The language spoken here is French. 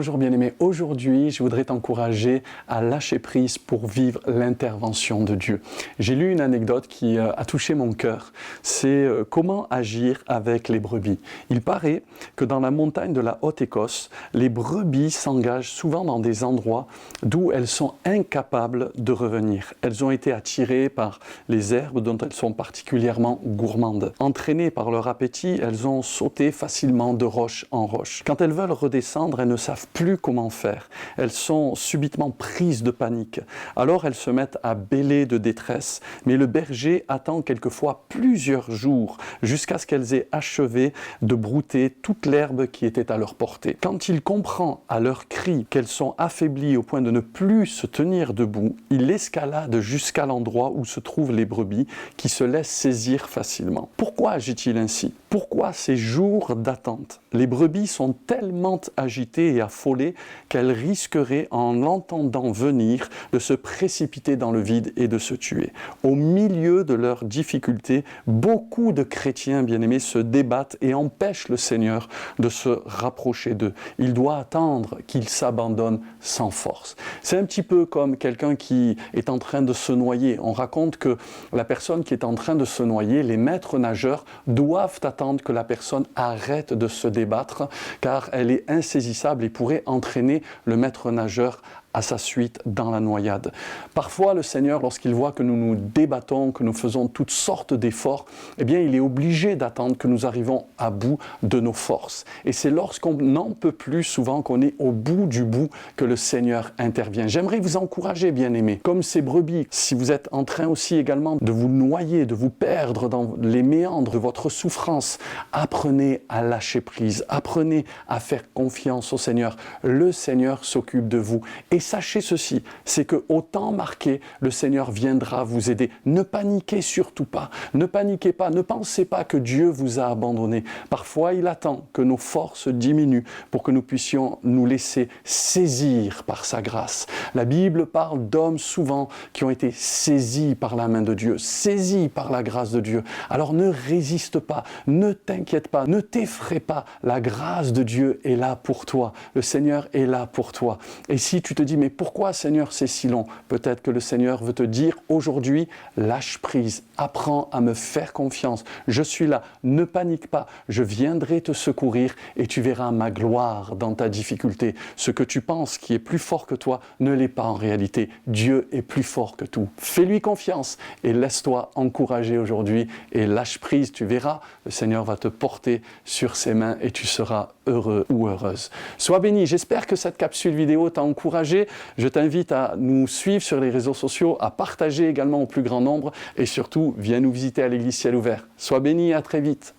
Bonjour bien-aimé, aujourd'hui je voudrais t'encourager à lâcher prise pour vivre l'intervention de Dieu. J'ai lu une anecdote qui a touché mon cœur, c'est comment agir avec les brebis. Il paraît que dans la montagne de la Haute-Écosse, les brebis s'engagent souvent dans des endroits d'où elles sont incapables de revenir. Elles ont été attirées par les herbes dont elles sont particulièrement gourmandes. Entraînées par leur appétit, elles ont sauté facilement de roche en roche. Quand elles veulent redescendre, elles ne savent plus comment faire. Elles sont subitement prises de panique. Alors elles se mettent à bêler de détresse, mais le berger attend quelquefois plusieurs jours jusqu'à ce qu'elles aient achevé de brouter toute l'herbe qui était à leur portée. Quand il comprend à leurs cris qu'elles sont affaiblies au point de ne plus se tenir debout, il escalade jusqu'à l'endroit où se trouvent les brebis qui se laissent saisir facilement. Pourquoi agit-il ainsi? Pourquoi ces jours d'attente? Les brebis sont tellement agitées et affolées qu'elles risqueraient, en l'entendant venir, de se précipiter dans le vide et de se tuer. Au milieu de leurs difficultés, beaucoup de chrétiens bien-aimés se débattent et empêchent le Seigneur de se rapprocher d'eux. Il doit attendre qu'ils s'abandonnent sans force. C'est un petit peu comme quelqu'un qui est en train de se noyer. On raconte que la personne qui est en train de se noyer, les maîtres nageurs doivent attendre que la personne arrête de se débattre car elle est insaisissable et pourrait entraîner le maître nageur à sa suite dans la noyade. Parfois, le Seigneur, lorsqu'il voit que nous nous débattons, que nous faisons toutes sortes d'efforts, eh bien, il est obligé d'attendre que nous arrivons à bout de nos forces. Et c'est lorsqu'on n'en peut plus, souvent qu'on est au bout du bout, que le Seigneur intervient. J'aimerais vous encourager, bien-aimés, comme ces brebis, si vous êtes en train aussi également de vous noyer, de vous perdre dans les méandres de votre souffrance, apprenez à lâcher prise, apprenez à faire confiance au Seigneur. Le Seigneur s'occupe de vous. Et sachez ceci, c'est qu'au temps marqué, le Seigneur viendra vous aider. Ne paniquez surtout pas, ne paniquez pas, ne pensez pas que Dieu vous a abandonné. Parfois, il attend que nos forces diminuent pour que nous puissions nous laisser saisir par sa grâce. La Bible parle d'hommes souvent qui ont été saisis par la main de Dieu, saisis par la grâce de Dieu. Alors ne résiste pas, ne t'inquiète pas, ne t'effraie pas. La grâce de Dieu est là pour toi, le Seigneur est là pour toi. Et si tu te dis, mais pourquoi Seigneur c'est si long? Peut-être que le Seigneur veut te dire aujourd'hui, lâche prise, apprends à me faire confiance. Je suis là, ne panique pas, je viendrai te secourir et tu verras ma gloire dans ta difficulté. Ce que tu penses qui est plus fort que toi ne l'est pas en réalité. Dieu est plus fort que tout. Fais-lui confiance et laisse-toi encourager aujourd'hui et lâche prise, tu verras, le Seigneur va te porter sur ses mains et tu seras heureux ou heureuse. Sois béni, j'espère que cette capsule vidéo t'a encouragé. Je t'invite à nous suivre sur les réseaux sociaux, à partager également au plus grand nombre et surtout, viens nous visiter à l'Église Ciel Ouvert. Sois béni, à très vite.